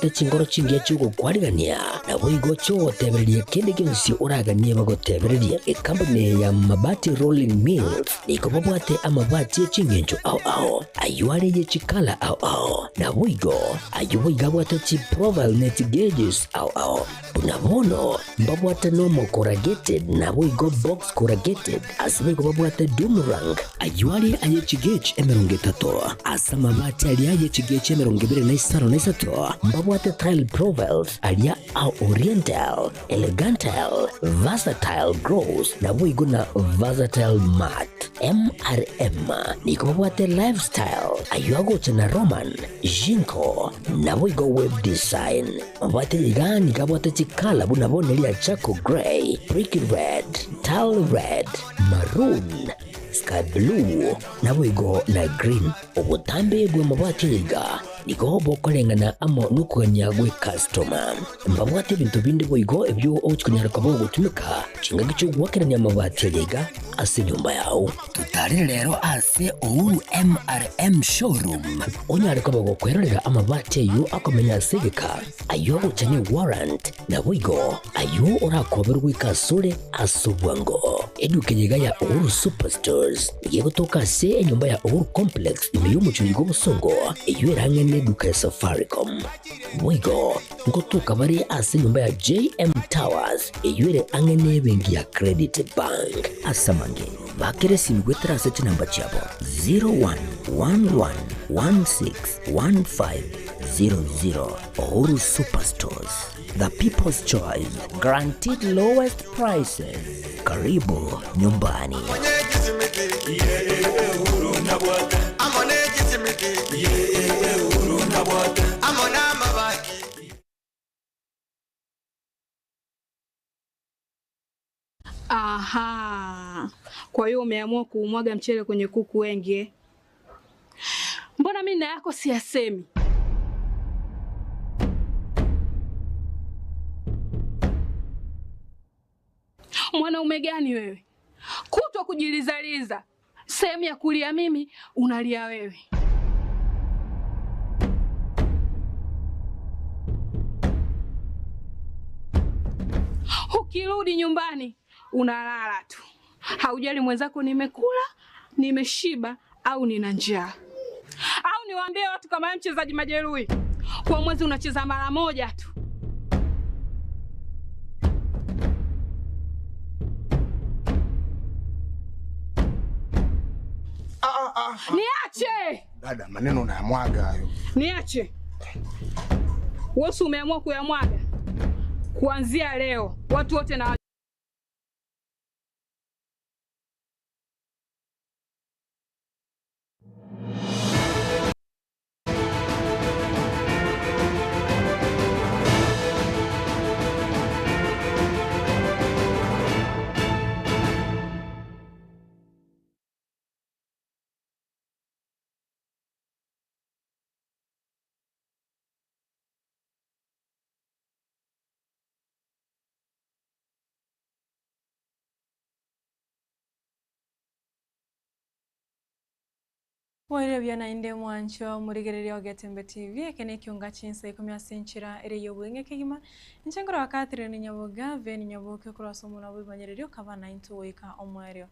mbabwate chingoro chingia chugo kwarigania na boigo chotebereria kende kionsi uragania bagotebereria company ya mabati rolling mills niko babwate amabati chingenjo ao ayuare ye chikala ao na boigo ayuiga bwate chi profile net gauges ao unabono mbabwate normal corrugated na boigo box corrugated asibigo babwate Boomerang ayuari ayechi gauge emerongetato asama bati ali ayechi gauge emerongibere na isaro na isato mbabwate tile profiles alia au oriental elegantal versatile gross na boigo na versatile mat MRM niko babwate lifestyle ayuago chana roman jinko na boigo web design mbabwate ligani kabwate chikala bunabone lia chaco gray brick red tile red maroon sky blue na boigo na green ubutambe gwe mabwate liga niko bokolengana amo nukuganya gwe customer mbabwate bintu bindi boigo ebyo ochikunyara kabo gutumika chinga gicho gwakeranya mabwate liga ase nyumba yao tutari rero ase Uhuru MRM showroom onyare kabo gukwerera amabwate yu akomenya segeka ayo uchanye warrant na boigo ayo urakoberwa kasure asubwango edukenya ya Uhuru Superstores igiye gutoka se enyumba ya Uhuru Complex imiyo mucyo gobusongo iyo irangene duka ya Safaricom boigo ngotuka bari ase nyumba ya JM Towers iyo ire angene bengi ya Credit Bank asamange bakere simgwetera se namba chabo 0111161500 Uhuru Superstores, the people's choice, guaranteed lowest prices. Karibu nyumbani. Aha. Kwa hiyo umeamua kuumwaga mchele kwenye kuku wengi. Mbona mimi na yako siyasemi? Mwanaume gani wewe? Kutwa kujilizaliza. Sehemu ya kulia mimi, unalia wewe. Ukirudi nyumbani, unalala tu. Haujali mwenzako nimekula, nimeshiba au nina njaa. Au niwaambie watu kama wewe mchezaji majeruhi. Kwa mwezi unacheza mara moja tu. Niache! Dada, maneno unayamwaga hayo. Niache. Wewe umeamua kuyamwaga. Kuanzia leo, watu wote na Waire byana inde mwancho murigererio Getembe TV ekene Ekeonga Chinsa Ikomi asenchira ere yobwenge kigima nchengoro wakatire ni Nyaboga veni Nyaboga kurasomo na bimanyererio kabana into weka omwerio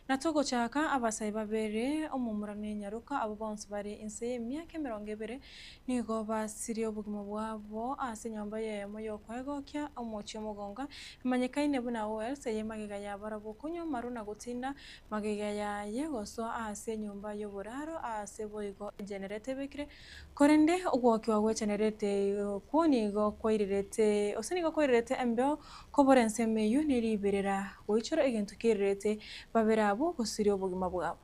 natugo chaka abasai babere omumurane nyaruka abo bonse bari inse myaka 20 nigo basirio bugimo bwabo ase nyamba ye moyo kwego kya omochi omogonga manyekaine buna wells yemagiga ya barabo kunyo maruna gutinda magiga ya yegoso ase nyumba yoburaro ase boigo generate bekire korende ogwoki wawe generate kunigo koirirete osanigo koirirete embeo koborense meyu niriberera goichoro egentu kirete baberabo gosirio bugima bwabo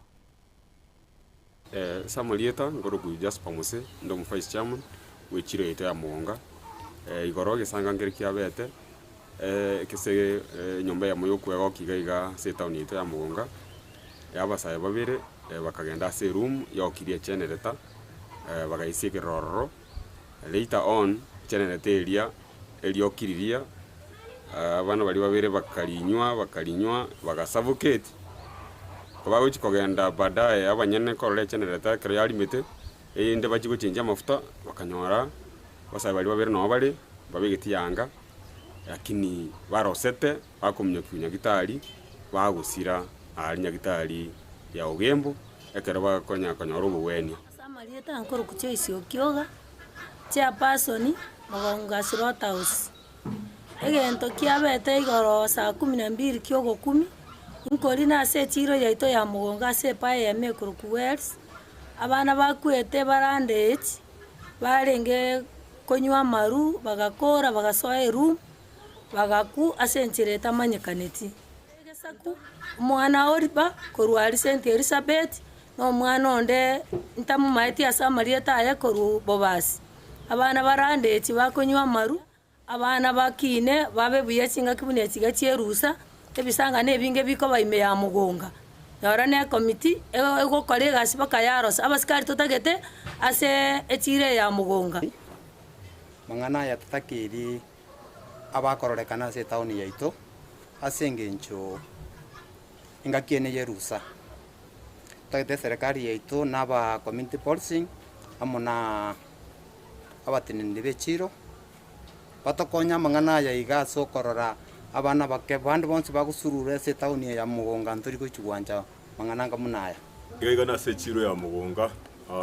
Samalieta ngorogu just pamuse ndo vice chairman wechire ite ya Nyaboga igoro gesanga ngeri kiabete kese nyomba ya moyo kwego kigaiga se town ite ya Nyaboga yabasaya babire bakagenda se room yokirie generator bagaisike rororo later on generator eliokiriria abana bali babire bakalinywa bagasavocate kuba uchi kogenda baadaye abanyene korole generator kare yalimite inde bachi guchinja mafuta bakanyora basa bali babere no bali babegeti yanga lakini barosete bakomnya kunyagitari bagusira ari nyagitari ya ugembo ekera bakonya robo weni samarieta ankoro kucho Ekeonga chairperson Nyaboga Slaughter House egento kiabete igoro saa 12 kiogo 10 inkori na se chiro yaito ya mugonga se pae ya mekuru Wells abana bakwete barandage barenge konywa maru bagakora bagasoa room bagaku asenchireta manyekaneti egesaku mwana oriba korwari St Elizabeth no mwana onde ntamu maiti asa Marieta aye koru bobasi abana barandage bakonywa maru abana bakine babe buyachinga kibune chiga chierusa ebisanga nebinge biko baime ya mugonga yora ne committee ego kolega sibaka yaros abaskari tutagete ase echire ya mugonga mangana ya tatakiri abakororekana se town yaito asengencho ingakiene yerusa tagete serikali yaito naba community policing amona abatinende bechiro batokonya mangana ya igaso korora abana bake bandi bonse bagusurure se town ya mugonga ntori ko chugwanja mangana ngamunaya iga na se chiro ya mugonga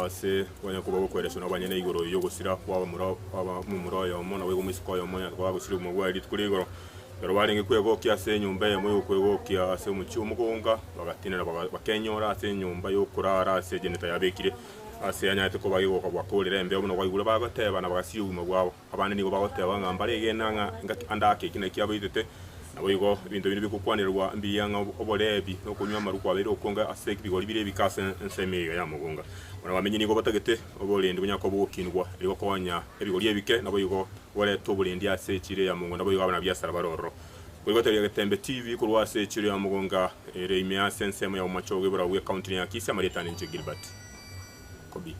se wanya kuba gukoresha n'abanyene igoro yo gusira kwaba mumuro yo mona we gumisiko yo moya kwa gusira mu gwari kuri igoro yaro baringe kwego kya se nyumba ya moyo kwego kya se mu mugonga bagatinera bakenyora se nyumba yo kurara se geneta yabekire ase anyate ko bayigo kwa bakolera embe obuno kwigura bagateba na bagasiuma gwabo abane nigo bagoteba ngambare genanga andake kine kyabitete naboyigo ibintu bino bikukwanirwa mbiyanga obolebi no kunywa maruko abere okonga ase kibigori bire bikase ensemeyo ya mugonga ona bamenye nigo batagete obolendi bunyako bukinwa ego konya ebigori ebike naboyigo wale tobulendi ase chire ya mugonga naboyigo abana byasara baroro kuyigo teri Getembe TV kurwa ase chire ya mugonga ere imya sensemo ya umachoge bura we county ya Kisii Nyamira nje Gilbert Kobi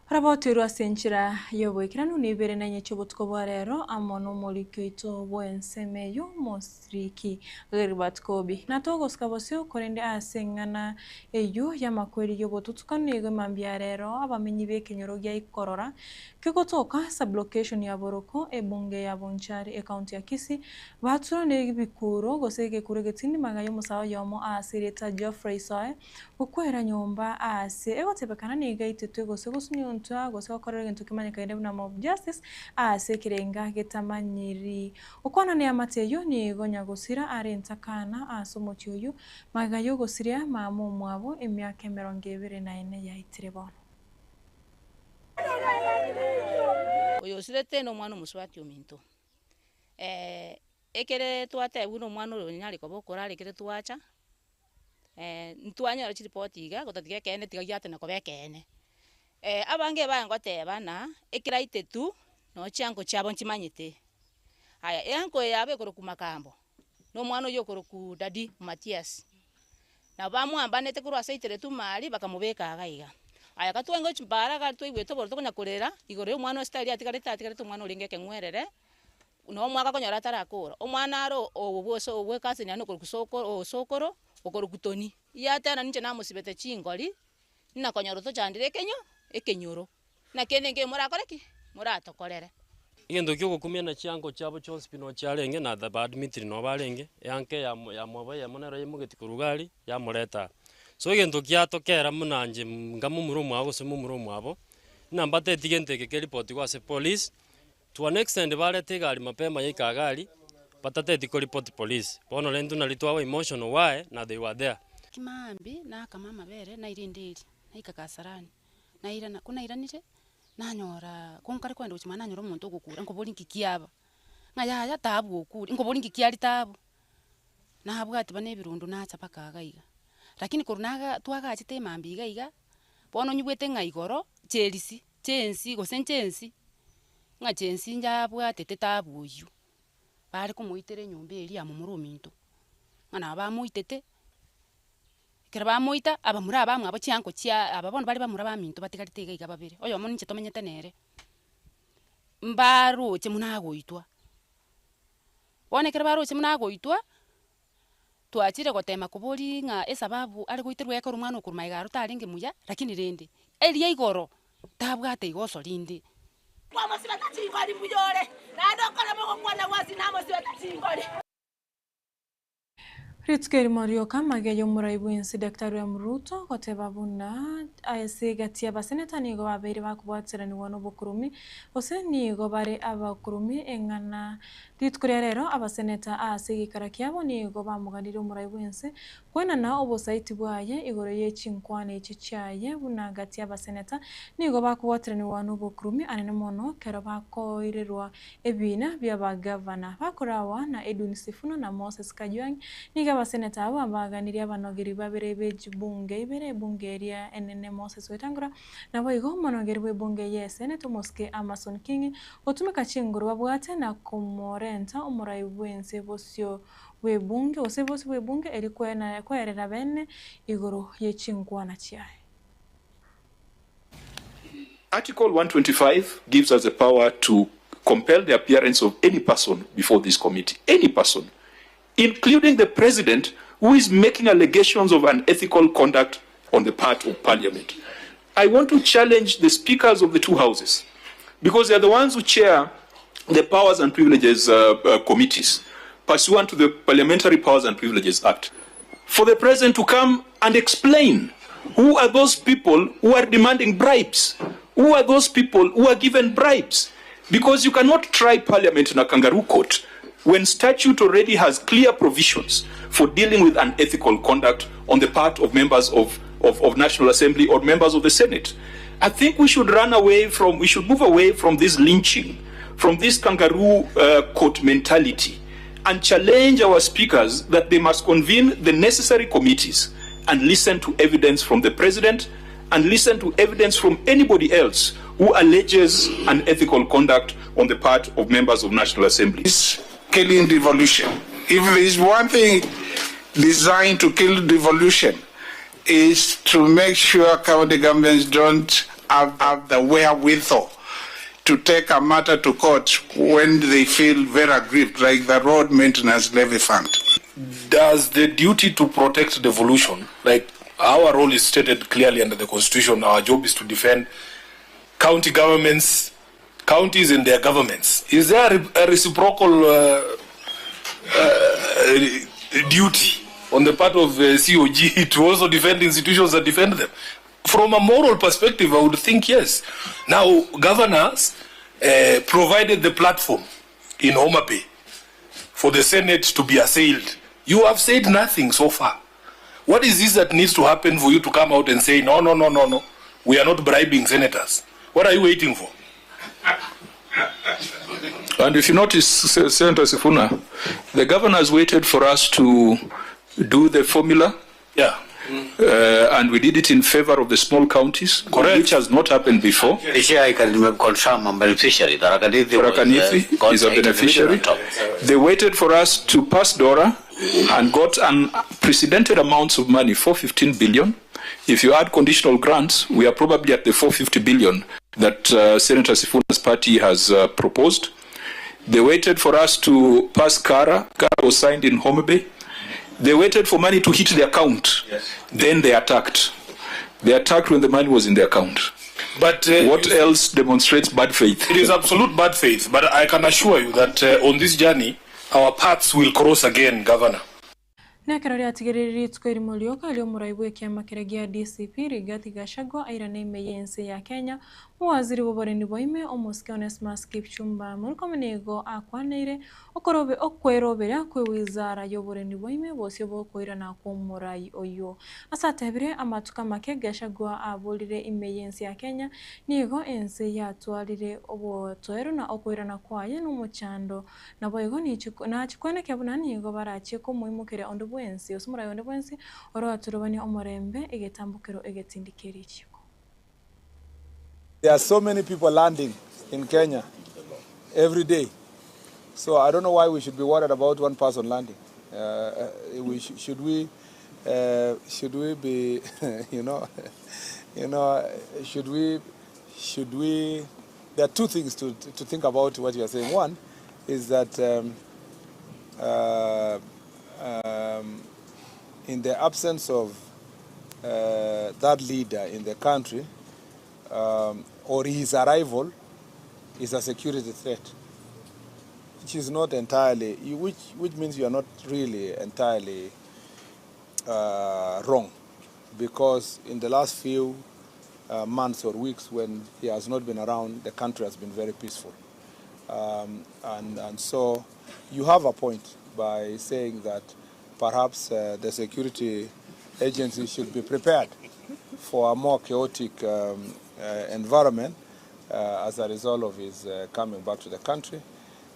Raboti rwasenchira yobwekiranu nibere na nyechobutuko bwarero amono molikyo ito bwensemeyo mosriki Gilbert Kobi natogo skabosyo korende asengana eyo yamakweri yobotutukano yego mambyarero abamenyi bekenyoro gya ikorora kikotoka sublocation ya Boroko ebunge ya Bonchari e county ya Kisii batura nebikuro goseke kuregetindi magayo musawo yomo asireta Geoffrey Soe ukwera nyomba ase egotebekana nigaitete gose gosunyo gose wakorera gento kimanyika ende na mob justice ase kirenga getamanyiri ukwana ne amateyo ni gonya gosira arentakana asomochi uyu magayo gosiria mamu mwabo emyaka 24 yaitire bono oyo sirete no mwana muswati ominto ekere twate buno mwana ro nyari ko bokora rekere twacha ntwanya report iga gotatiga kene tiga yate na ko bekene abange bangoteba na ekiraite tu no chango chabo nchimanyite aya yanko yabe koroku makambo no mwana yo koroku dadi Matias na bamwamba nete kurwa saitere tu mali bakamubeka agaiga aya katwengo chimbara ga twigweto borto kunya kurera igore umwana style atikareta tu mwana uringeke ngwerere no mwaka konyora tarakura umwana aro obwoso obwe kasi nyano koroku sokoro okoroku toni yatana ninche namusibete chingori nina konyoro to chandire kenyo ekenyoro na kenenge murakoreki muratokorere igendo kyo gukumia na chiango chabo chonse pino charenge na the badmitri no barenge yanke ya mwobo ya monero yimugeti kurugari ya mureta so igendo kyatokera munanje ngamumuro mwago se mumuro mwabo nambate tigente ke report kwa se police to an extent barete gari mapema yikagari patate ko report police bono lendu na litwa emotional why na they were there kimambi na kama mabere na irindiri na ikakasarani na irana kuna iranite nanyora konkare kwenda uchimana nyoro muntu ogukura nkobori nkikiaba ngaya ya tabu okuri nkobori nkikiari tabu na habwati bane birundu na chapaka gaiga lakini korunaga twaga achite mambi gaiga bono nyubwete ngaigoro Chelsea chensi go senchensi nga chensi njabwate tabu uyu bari kumuitere nyumbe eri amuruminto ngana bamuitete kera bamuita abamura bamwe abo chianko chia ababona bari bamura baminto batigaritega iga babiri oyo moni nche tomenyete nere mbaruche munagoitwa bone kera baruche munagoitwa twachire gotema kuburi nga esababu ari goiterwe ko rumwana okuruma igaro taringe muya lakini rende eria igoro tabwate igoso rindi kwa msiba kachingoli muyole na ndokora mo kwa na wazi na msiba kachingoli Ritskeri Marioka mageyo muraibu insi Daktari wa Ruto goteba buna aese gatia baseneta nigo babiri bakubwatsirani wono bukurumi ose nigo bare abakurumi engana ritskuri rero abaseneta ase gikara kyabo nigo bamuganira muraibu insi kwena na obosaiti bwaye igoro yechinkwane echichaye buna gatia baseneta nigo bakubwatsirani wono bukurumi anene mono kero bakoirerwa ebina bya bagavana bakorawa na Edwin Sifuna na Moses Kajwang niga abaseneta abo baganiriye abanogeri babere b'ebunge ibere bunge ria enene Moses Wetangura nabo igo monogeri b'ebunge ye Senate Moske Amason King otumika chinguru babwate na komorenta umuraibu wense bosyo w'ebunge ose bosyo w'ebunge eri kwena kwerera bene igoro yechingwana chiaye. Article 125 gives us the power to compel the appearance of any person before this committee, any person, including the president, who is making allegations of unethical conduct on the part of parliament. I want to challenge the speakers of the two houses, because they are the ones who chair the Powers and Privileges committees, pursuant to the Parliamentary Powers and Privileges Act, for the president to come and explain who are those people who are demanding bribes, who are those people who are given bribes, because you cannot try parliament in a kangaroo court when statute already has clear provisions for dealing with unethical conduct on the part of members of National Assembly or members of the Senate. I think we should move away from this lynching, from this kangaroo court mentality, and challenge our speakers that they must convene the necessary committees and listen to evidence from the president and listen to evidence from anybody else who alleges unethical conduct on the part of members of National Assembly. Killing devolution. If there is one thing designed to kill devolution, is to make sure county governments don't have the wherewithal to take a matter to court when they feel very aggrieved, like the road maintenance levy fund. Does the duty to protect devolution, like our role is stated clearly under the Constitution, our job is to defend county governments, counties and their governments. Is there a reciprocal duty on the part of COG to also defend institutions that defend them? From a moral perspective, I would think yes. Now, governors provided the platform in Homa Bay for the Senate to be assailed. You have said nothing so far. What is this that needs to happen for you to come out and say, no, we are not bribing senators? What are you waiting for? And if you notice, Senator Sifuna, the governors waited for us to do the formula. Yeah. And we did it in favor of the small counties, correct, which has not happened before. I can confirm I'm beneficiary. Tharakanithi is a beneficiary. They waited for us to pass DORA and got unprecedented amounts of money, 415 billion. If you add conditional grants, we are probably at the 450 billion that Senator Sifuna's party has proposed. They waited for us to pass Kara. Kara was signed in Homa Bay. They waited for money to hit the account. Yes. Then they attacked. They attacked when the money was in the account. But what else demonstrates bad faith? It is absolute bad faith. But I can assure you that on this journey, our paths will cross again, Governor. Nakarori atigiriri tukwiri mulioka alio muraibu ekiama kiregia DCP Rigathi Gachagua airane imeyense ya Kenya muwaziri w'ubureni boime Omuske Onesmus Kipchumba mulikomenego akwaneire okwerobera kwe wizara y'ubureni boime bose bokwira na kumurai oyo asatebire amatuka make Gachagua abolire imeyense ya Kenya nigo ense yatwalire obotoero na okwirana kwaye n'umuchando nabo igo na chikwene kyabunani igo barache ko muimukire ondo wensi osumura yonde wensi oro aturobani omorembe egetambukero egetindikeri chiko. There are so many people landing in Kenya every day, so I don't know why we should be worried about one person landing. Should we be should we there are two things to think about what you are saying. One is that in the absence of that leader in the country, or his arrival is a security threat, which is not entirely, which means you are not really entirely wrong, because in the last few months or weeks when he has not been around, the country has been very peaceful. And so you have a point by saying that perhaps the security agency should be prepared for a more chaotic environment as a result of his coming back to the country.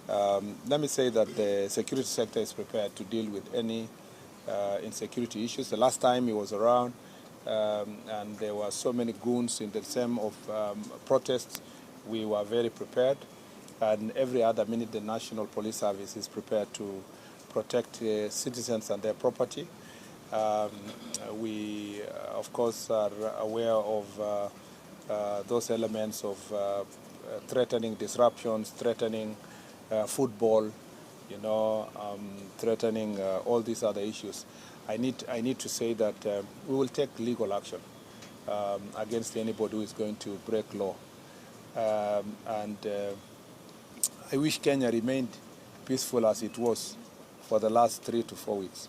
Let me say that the security sector is prepared to deal with any insecurity issues. The last time he was around, and there were so many goons in the same of protests, we were very prepared. And every other minute, the National Police Service is prepared to protect citizens and their property. We, of course, are aware of those elements of threatening disruptions, threatening football, threatening all these other issues. I need to say that we will take legal action against anybody who is going to break law. I wish Kenya remained peaceful as it was for the last 3 to 4 weeks.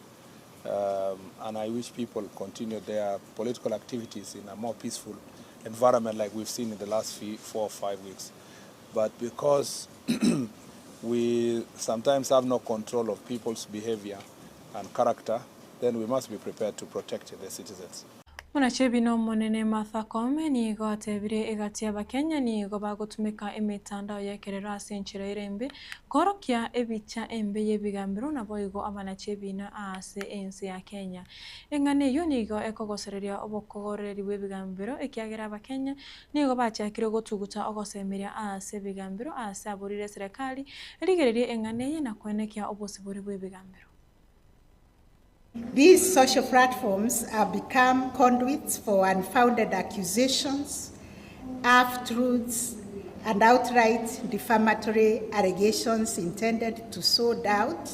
And I wish people continue their political activities in a more peaceful environment like we've seen in the last 4 or 5 weeks. But because we sometimes have no control of people's behavior and character, then we must be prepared to protect the citizens. Munachebi no monene Martha Koome ni igotebire igatia Bakenya ni igoba gutumika imitandao yekerera asinchira irembe korokia ebicha embe yebigambiro nabo igo abanachebi na ase ensi ya Kenya. Engane yo ni igo ekogosereria obokogoreri webigambiro ekiagera Bakenya ni igo bachakire gotuguta ogosemeria ase bigambiro ase aburire serikali erigererie engane ye na kwenekia obosibore webigambiro. These social platforms have become conduits for unfounded accusations, half-truths, and outright defamatory allegations intended to sow doubt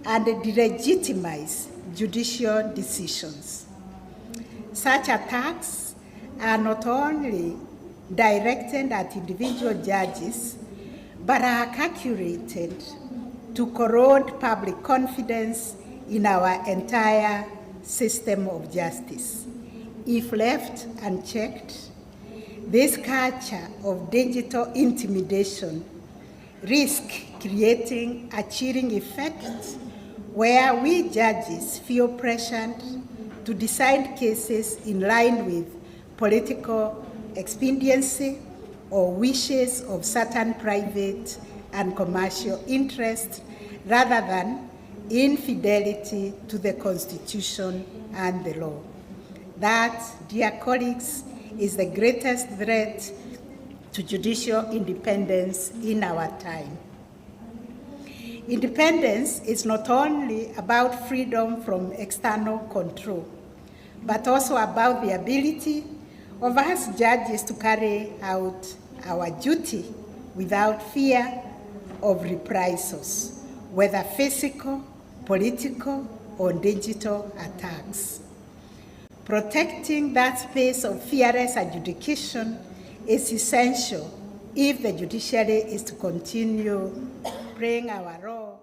and delegitimize judicial decisions. Such attacks are not only directed at individual judges, but are calculated to corrode public confidence in our entire system of justice. If left unchecked, this culture of digital intimidation risks creating a chilling effect where we judges feel pressured to decide cases in line with political expediency or wishes of certain private and commercial interests rather than infidelity to the Constitution and the law. That, dear colleagues, is the greatest threat to judicial independence in our time. Independence is not only about freedom from external control, but also about the ability of us judges to carry out our duty without fear of reprisals, whether physical, political, or digital attacks. Protecting that space of fearless adjudication is essential if the judiciary is to continue playing our role.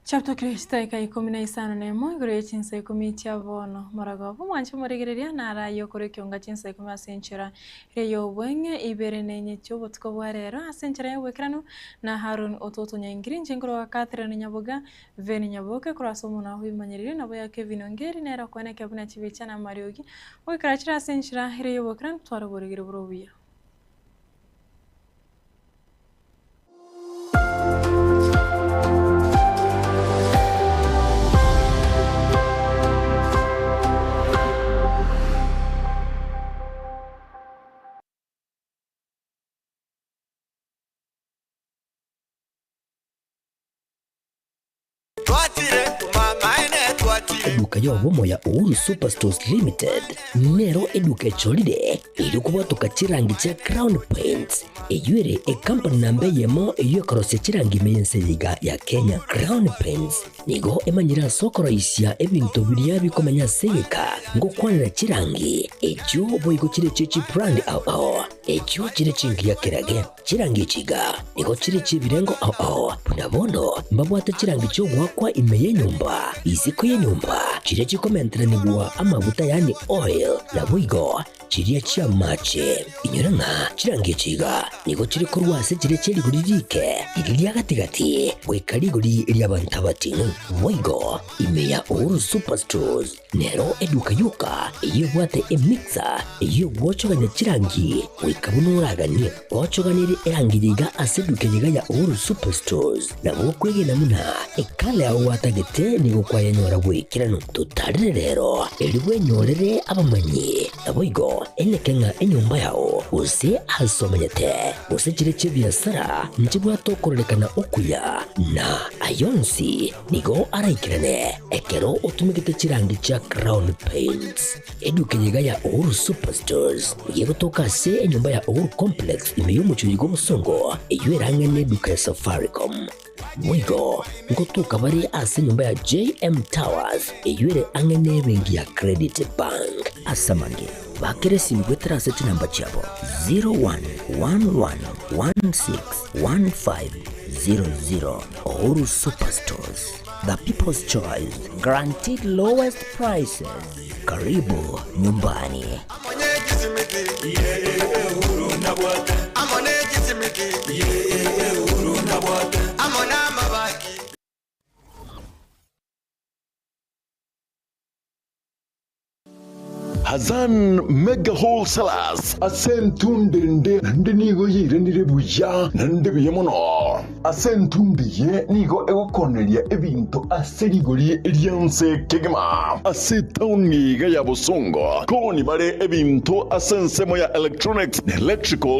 Chapter Krista Ikomi na isano nemo igore Chinsa Ikomi tiavono moragovu mwancho moregereria nara yokore Ekeonga Chinsa Ikomi asenchera reyo bwenge ibere nenye cyobo tukobwarero asenchera yewekrano na Harun ototo nyangiri njengoro wa Catherine Nyaboga veni Nyaboga kurasomo na huyimanyirire nabo ya Kevin Ongeri nera kwana kabuna chibecha na Mariogi wekrachira asenchera reyo bwekran twara boregere burobiya. eduka yobomo ya Uhuru Superstores Limited nero eduka echolide ilikubotoka chirangi cha Crown Paints eyuere company nambe yemo eyokorose chirangi meyenseyiga ya Kenya. Crown Paints nigo emanyira sokoroisia ebintu biria bikomanya seyeka ngokwanira chirangi ekyo boigo chire chichi brand ao ekyo chire chingi ya kirage chirangi chiga nigo chire chibirengo ao punabono mbabwate chirangi cyo gwakwa imeye nyumba iziko ye nyumba chire chikomentera nigwa amavuta yani oil na boigo chiriya chia mache inyoranga chirangi chiga nigo chiri kurwase chire chiri guririke iriya gatigati wekariguri iriya bantabatinu boigo imeya Uhuru Superstores nero eduka yuka iyo bwate emixer iyo bwochoganya chirangi wekabunuragani bwochoganire erangiyiga aseduke yiga ya Uhuru Superstores na bokwege namuna ekale aho watagete nigo kwayanyora bwekirano tutarire rero eriwe nyorere abamanyi na boigo enekenga enyumba yao use asomanyete use chire chibiasara nchibwa tokorolekana okuya na ayonsi nigo araikirane ekero utumikite chirangi cha Crown Paints eduke yiga ya Uhuru Superstores yego tokase enyumba ya Uhuru Complex imeyumucho yigo musongo eyuerange neduka ya Safaricom mwigo ngotuka bari ase nyumba ya JM Towers eyuere angene bengi ya Credit Bank asamange bakere simgwetera seti namba chabo 0111161500 Uhuru Superstores, the people's choice, guaranteed lowest prices. Karibu nyumbani. Hazan Mega Wholesalers asentundende nigo yire nirebuya nande biyemono asentundiye nigo egokonelia ebinto aserigori elianse kegema asetauniga ya bosongo koni bare ebinto asensemo ya electronics electrical